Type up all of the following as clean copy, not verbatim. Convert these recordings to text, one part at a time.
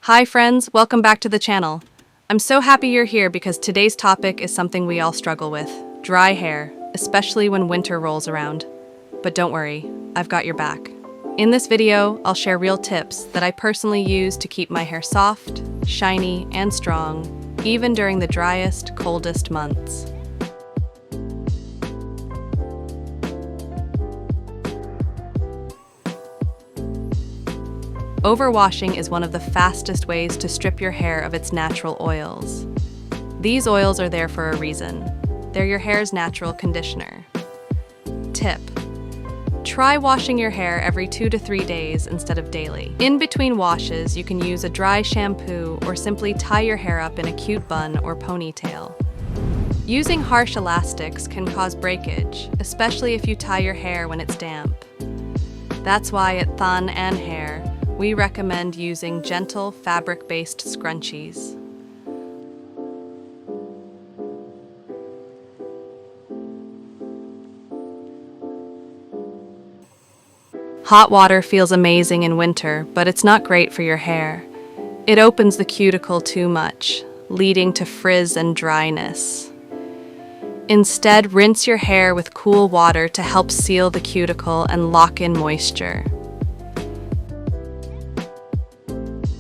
Hi friends, welcome back to the channel. I'm so happy you're here because today's topic is something we all struggle with, dry hair, especially when winter rolls around. But don't worry, I've got your back. In this video, I'll share real tips that I personally use to keep my hair soft, shiny, and strong, even during the driest, coldest months. Overwashing is one of the fastest ways to strip your hair of its natural oils. These oils are there for a reason. They're your hair's natural conditioner. Tip: try washing your hair every 2 to 3 days instead of daily. In between washes, you can use a dry shampoo or simply tie your hair up in a cute bun or ponytail. Using harsh elastics can cause breakage, especially if you tie your hair when it's damp. That's why at Thanh and Hair, we recommend using gentle fabric-based scrunchies. Hot water feels amazing in winter, but it's not great for your hair. It opens the cuticle too much, leading to frizz and dryness. Instead, rinse your hair with cool water to help seal the cuticle and lock in moisture.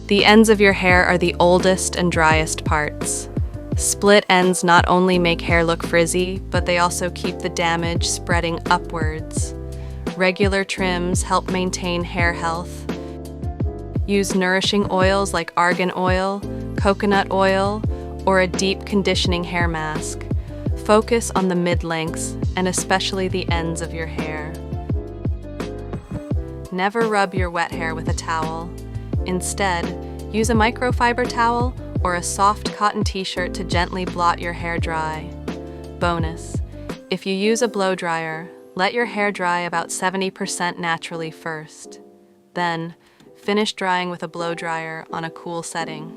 The ends of your hair are the oldest and driest parts. Split ends not only make hair look frizzy, but they also keep the damage spreading upwards. Regular trims help maintain hair health. Use nourishing oils like argan oil, coconut oil, or a deep conditioning hair mask. Focus on the mid-lengths and especially the ends of your hair. Never rub your wet hair with a towel. Instead, use a microfiber towel or a soft cotton t-shirt to gently blot your hair dry. Bonus: if you use a blow dryer, let your hair dry about 70% naturally first. Then, finish drying with a blow dryer on a cool setting.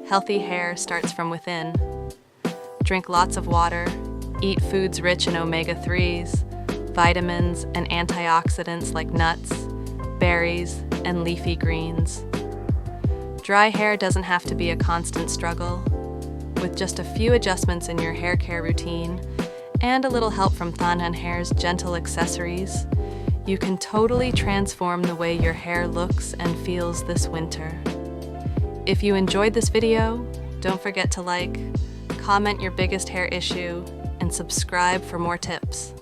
Healthy hair starts from within. Drink lots of water. Eat foods rich in omega-3s, vitamins, and antioxidants like nuts, berries, and leafy greens. Dry hair doesn't have to be a constant struggle. With just a few adjustments in your hair care routine and a little help from Thanh and Hair's gentle accessories, you can totally transform the way your hair looks and feels this winter. If you enjoyed this video, don't forget to like, comment your biggest hair issue, and subscribe for more tips.